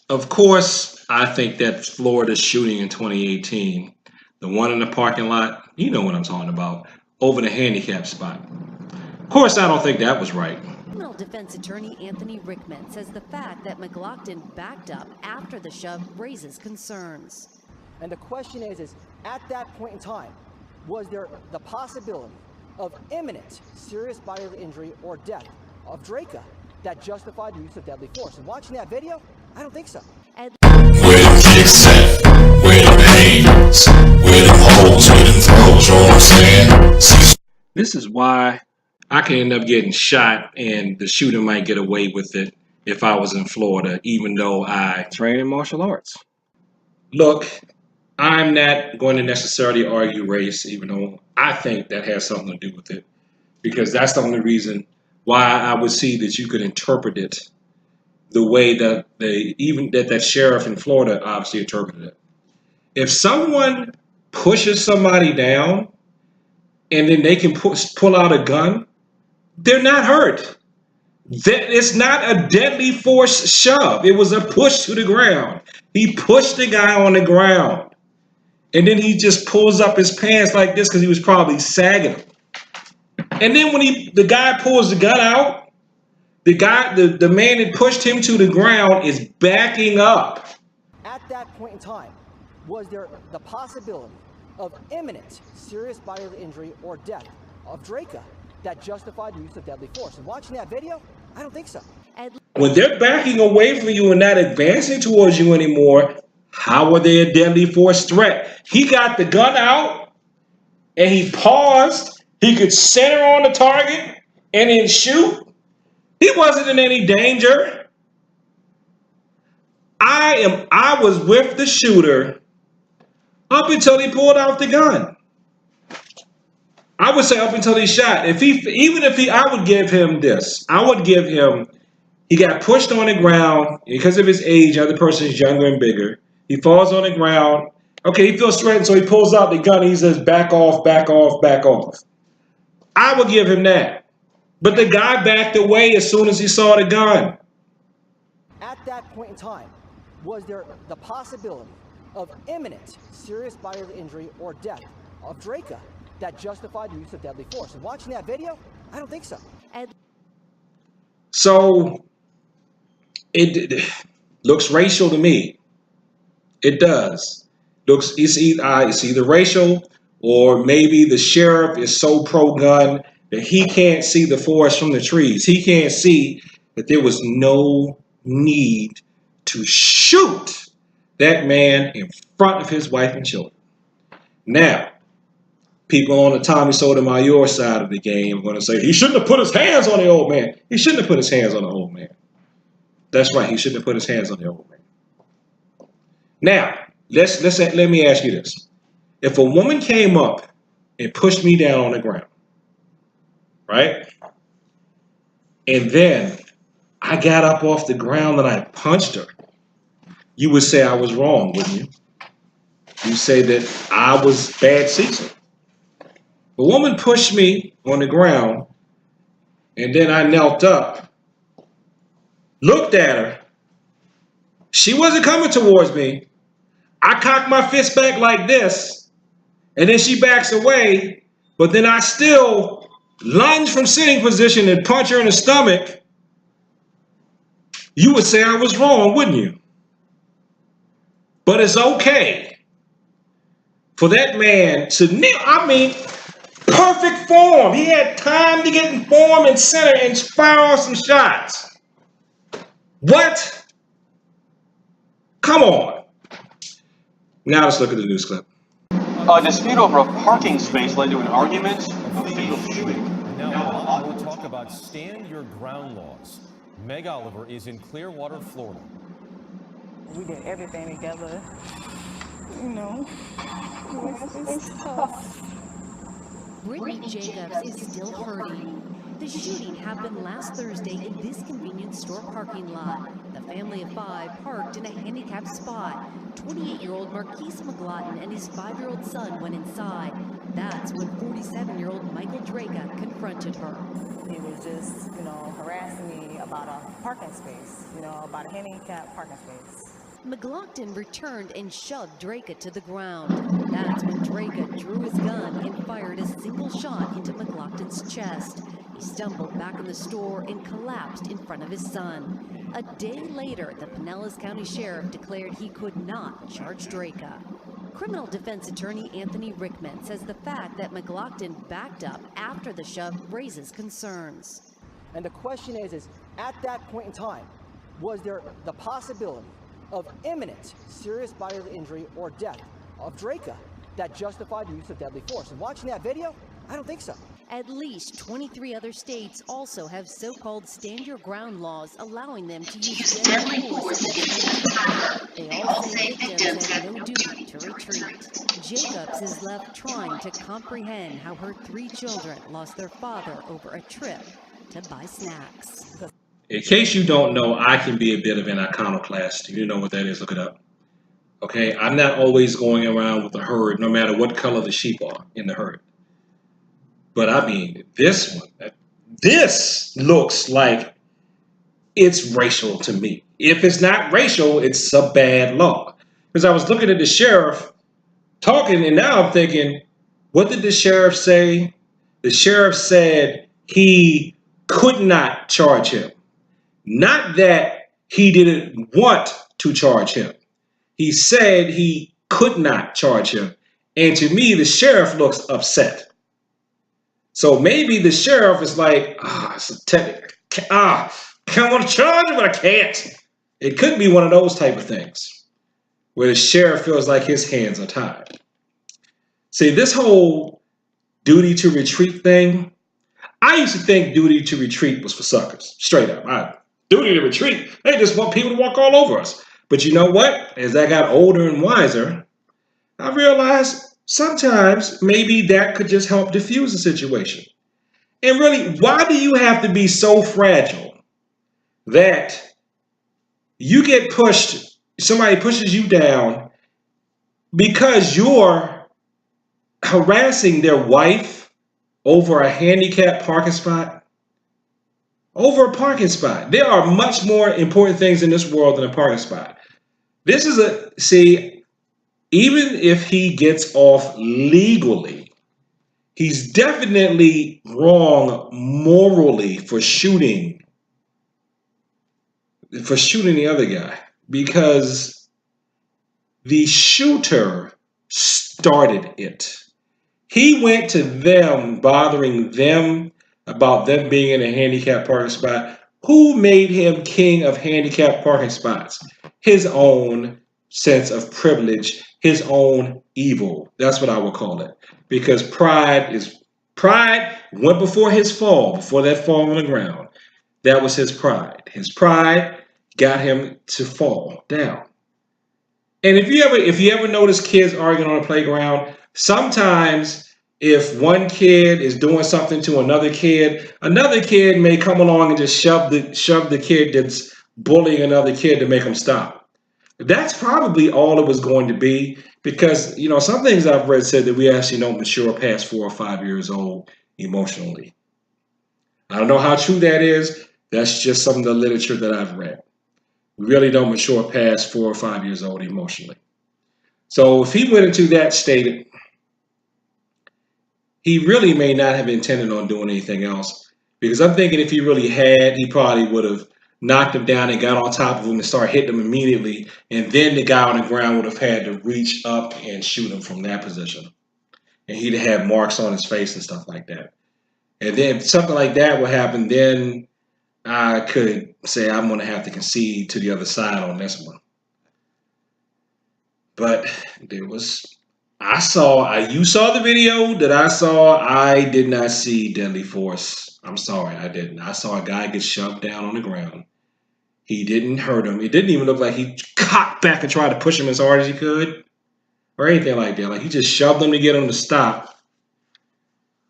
Of course, I think that Florida shooting in 2018, the one in the parking lot, you know what I'm talking about, over the handicap spot. Of course, I don't think that was right. Criminal defense attorney Anthony Rickman says the fact that McLaughlin backed up after the shove raises concerns. And the question is at that point in time, was there the possibility of imminent serious bodily injury or death of Draca that justified the use of deadly force? And watching that video, I don't think so. Where the kicks at? Where the pains? Where the holes? Where the throws? You know what I'm saying? This is why I can end up getting shot and the shooter might get away with it if I was in Florida, even though I train in martial arts. Look, I'm not going to necessarily argue race, even though I think that has something to do with it, because that's the only reason why I would see that you could interpret it the way that that sheriff in Florida obviously interpreted it. If someone pushes somebody down and then they can pull out a gun, they're not hurt. It's not a deadly force shove. It was a push to the ground. He pushed the guy on the ground. And then he just pulls up his pants like this because he was probably sagging them. And then when the guy pulls the gun out, the man that pushed him to the ground is backing up. At that point in time, was there the possibility of imminent serious bodily injury or death of Draca that justified the use of deadly force? And watching that video, I don't think so. When they're backing away from you and not advancing towards you anymore, how are they a deadly force threat? He got the gun out and he paused. He could center on the target and then shoot. He wasn't in any danger. I was with the shooter up until he pulled out the gun. I would say up until he shot. I would give him this. I would give him, he got pushed on the ground because of his age. The other person is younger and bigger. He falls on the ground. Okay, he feels threatened, so he pulls out the gun and he says, back off, back off, back off. I would give him that. But the guy backed away as soon as he saw the gun. At that point in time, was there the possibility of imminent serious bodily injury or death of Draca that justified the use of deadly force? And watching that video, I don't think so. So it looks racial to me. It does. It's either racial or maybe the sheriff is so pro-gun that he can't see the forest from the trees. He can't see that there was no need to shoot that man in front of his wife and children. Now, people on the Tommy Sotomayor side of the game are going to say, he shouldn't have put his hands on the old man. He shouldn't have put his hands on the old man. That's right. He shouldn't have put his hands on the old man. Now, let me ask you this. If a woman came up and pushed me down on the ground, right? And then I got up off the ground and I punched her, you would say I was wrong, wouldn't you? You say that I was bad Cecil. A woman pushed me on the ground and then I knelt up, looked at her. She wasn't coming towards me. I cocked my fist back like this and then she backs away, but then I still lunge from sitting position and punch her in the stomach. You would say I was wrong, wouldn't you? But it's okay for that man to kneel. I mean, perfect form. He had time to get in form and center and fire off some shots. What? Come on. Now let's look at the news clip. A dispute over a parking space led to an argument, a fatal shooting. Now we'll talk about stand your ground laws. Meg Oliver is in Clearwater, Florida. We did everything together. You know, it's tough. Brittany Jacobs is still hurting. The shooting happened last Thursday in this convenience store parking lot. The family of 5 parked in a handicapped spot. 28-year-old Marquise McLaughlin and his 5-year-old son went inside. That's when 47-year-old Michael Draka confronted her. He was just, harassing me about a parking space, about a handicap parking space. McLaughlin returned and shoved Draka to the ground. That's when Draka drew his gun and fired a single shot into McLaughlin's chest. He stumbled back in the store and collapsed in front of his son. A day later, the Pinellas County Sheriff declared he could not charge Draka. Criminal defense attorney Anthony Rickman says the fact that McLaughlin backed up after the shove raises concerns. And the question is at that point in time, was there the possibility of imminent serious bodily injury or death of Draka that justified the use of deadly force? And watching that video, I don't think so. At least 23 other states also have so-called stand your ground laws allowing them to use deadly force. They all say victims have no duty to retreat. Jacobs is left trying to comprehend how her 3 children lost their father over a trip to buy snacks. In case you don't know, I can be a bit of an iconoclast. You know what that is, look it up. Okay, I'm not always going around with the herd, no matter what color the sheep are in the herd. But I mean, this looks like it's racial to me. If it's not racial, it's a bad law. Because I was looking at the sheriff talking, and now I'm thinking, what did the sheriff say? The sheriff said he could not charge him. Not that he didn't want to charge him. He said he could not charge him. And to me, the sheriff looks upset. So maybe the sheriff is like, it's a technical. I want to charge him, but I can't. It could be one of those type of things where the sheriff feels like his hands are tied. See, this whole duty to retreat thing, I used to think duty to retreat was for suckers. Straight up. Duty to retreat. They just want people to walk all over us. But you know what? As I got older and wiser, I realized sometimes maybe that could just help diffuse the situation. And really, why do you have to be so fragile that you get pushed, somebody pushes you down because you're harassing their wife over a handicapped parking spot? Over a parking spot. There are much more important things in this world than a parking spot. This is even if he gets off legally, he's definitely wrong morally for shooting the other guy, because the shooter started it. He went to them, bothering them about them being in a handicapped parking spot. Who made him king of handicapped parking spots? His own sense of privilege, his own evil. That's what I would call it. Because pride went before his fall, before that fall on the ground. That was his pride. His pride got him to fall down. And if you ever notice kids arguing on a playground, sometimes if one kid is doing something to another kid may come along and just shove the kid that's bullying another kid to make him stop. That's probably all it was going to be, because some things I've read said that we actually don't mature past 4 or 5 years old emotionally. I don't know how true that is. That's just some of the literature that I've read. We really don't mature past 4 or 5 years old emotionally. So if he went into that state, he really may not have intended on doing anything else, because I'm thinking if he really had, he probably would have knocked him down and got on top of him and started hitting him immediately, and then the guy on the ground would have had to reach up and shoot him from that position, and he'd have had marks on his face and stuff like that. And then if something like that would happen, then I could say I'm going to have to concede to the other side on this one. But you saw the video that I saw. I did not see deadly force. I'm sorry, I didn't. I saw a guy get shoved down on the ground. He didn't hurt him. It didn't even look like he cocked back and tried to push him as hard as he could or anything like that. Like, he just shoved him to get him to stop.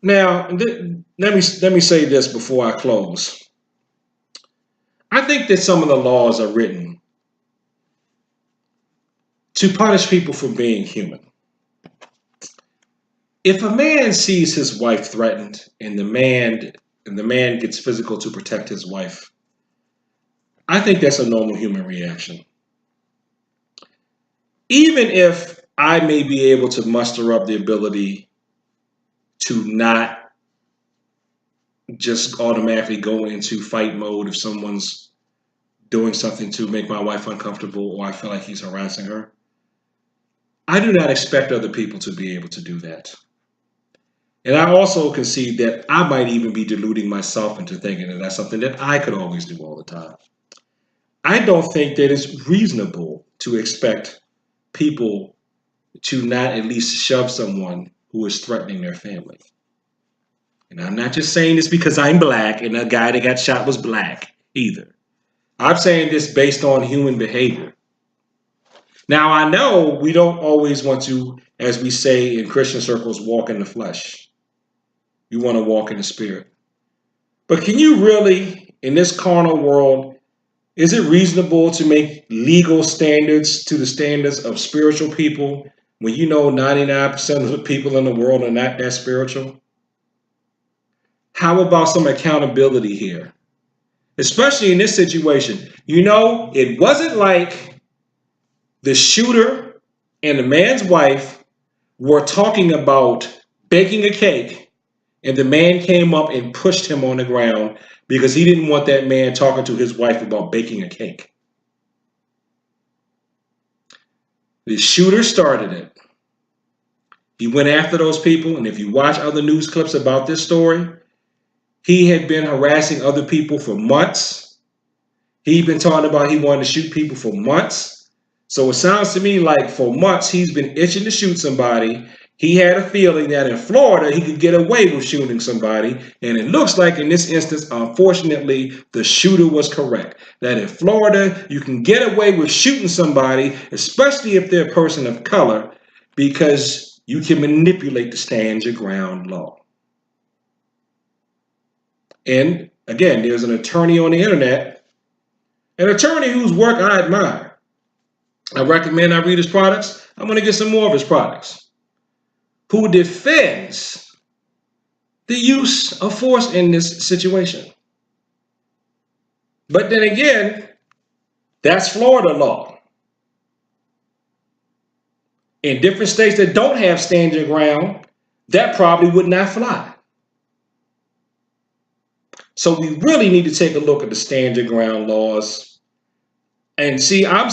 Now, let me say this before I close. I think that some of the laws are written to punish people for being human. if a man sees his wife threatened and the man gets physical to protect his wife, I think that's a normal human reaction. Even if I may be able to muster up the ability to not just automatically go into fight mode if someone's doing something to make my wife uncomfortable or I feel like he's harassing her, I do not expect other people to be able to do that. And I also concede that I might even be deluding myself into thinking that that's something that I could always do all the time. I don't think that it's reasonable to expect people to not at least shove someone who is threatening their family. And I'm not just saying this because I'm black and the guy that got shot was black either. I'm saying this based on human behavior. Now, I know we don't always want to, as we say in Christian circles, walk in the flesh. You want to walk in the spirit. But can you really, in this carnal world, is it reasonable to make legal standards to the standards of spiritual people when you know 99% of the people in the world are not that spiritual? How about some accountability here? Especially in this situation. You know, it wasn't like the shooter and the man's wife were talking about baking a cake and the man came up and pushed him on the ground because he didn't want that man talking to his wife about baking a cake. The shooter started it. He went after those people, and if you watch other news clips about this story, he had been harassing other people for months. He'd been talking about he wanted to shoot people for months. So it sounds to me like for months he's been itching to shoot somebody. He had a feeling that in Florida he could get away with shooting somebody. And it looks like in this instance, unfortunately, the shooter was correct. That in Florida, you can get away with shooting somebody, especially if they're a person of color, because you can manipulate the stand your ground law. And again, there's an attorney on the internet, an attorney whose work I admire. I recommend I read his products. I'm going to get some more of his products. Who defends the use of force in this situation. But then again, that's Florida law. In different states that don't have stand your ground, that probably would not fly. So we really need to take a look at the stand your ground laws. And see, I'm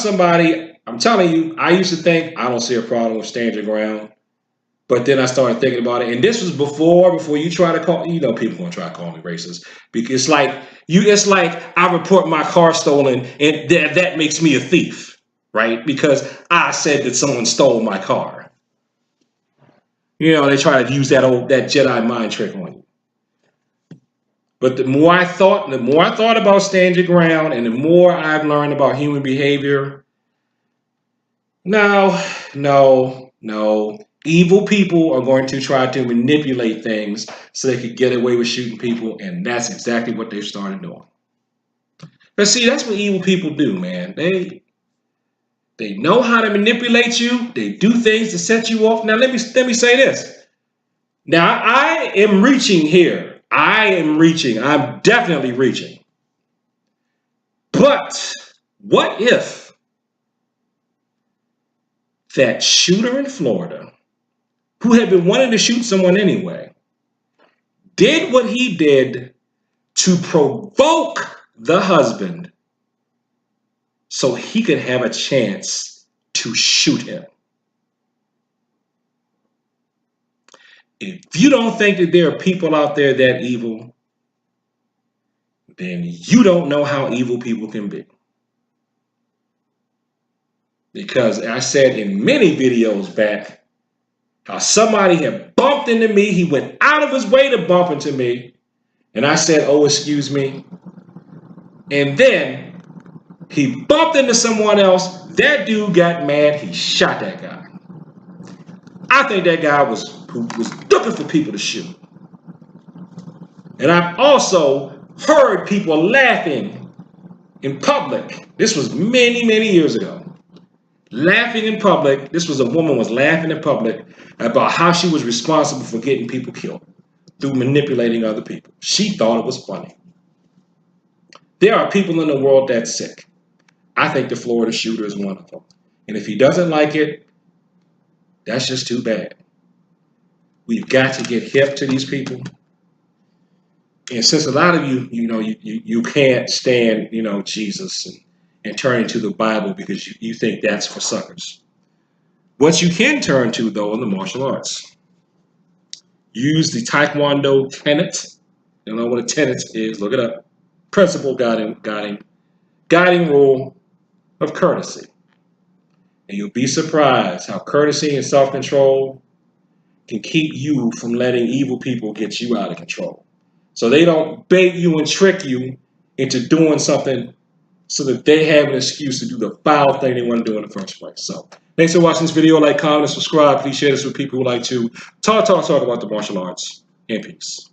telling you, I used to think I don't see a problem with stand your ground. But then I started thinking about it, and this was before you try to call, people gonna try to call me racist because it's like I report my car stolen, and that makes me a thief, right? Because I said that someone stole my car. They try to use that Jedi mind trick on you. But the more I thought about stand your ground, and the more I've learned about human behavior, no. Evil people are going to try to manipulate things so they could get away with shooting people, and that's exactly what they've started doing. But see, that's what evil people do, man. They know how to manipulate you. They do things to set you off. Now, let me say this. Now, I am reaching here. I'm definitely reaching. But what if that shooter in Florida, who had been wanting to shoot someone anyway, did what he did to provoke the husband so he could have a chance to shoot him? If you don't think that there are people out there that evil, then you don't know how evil people can be. Because I said in many videos back, how somebody had bumped into me. He went out of his way to bump into me. And I said, oh, excuse me. And then he bumped into someone else. That dude got mad. He shot that guy. I think that guy was looking for people to shoot. And I've also heard people laughing in public. This was many, many years ago. laughing in public. This was a woman was laughing in public about how she was responsible for getting people killed through manipulating other people. She thought it was funny. There are people in the world that's sick. I think the Florida shooter is one of them. And if he doesn't like it, that's just too bad. We've got to get hip to these people. And since a lot of you, you can't stand, Jesus and turn to the Bible because you think that's for suckers. What you can turn to, though, in the martial arts. Use the Taekwondo tenet. You know what a tenet is, look it up. Principle guiding rule of courtesy. And you'll be surprised how courtesy and self-control can keep you from letting evil people get you out of control. So they don't bait you and trick you into doing something so that they have an excuse to do the foul thing they want to do in the first place. So thanks for watching this video. Like, comment, and subscribe. Please share this with people who like to talk about the martial arts. And peace.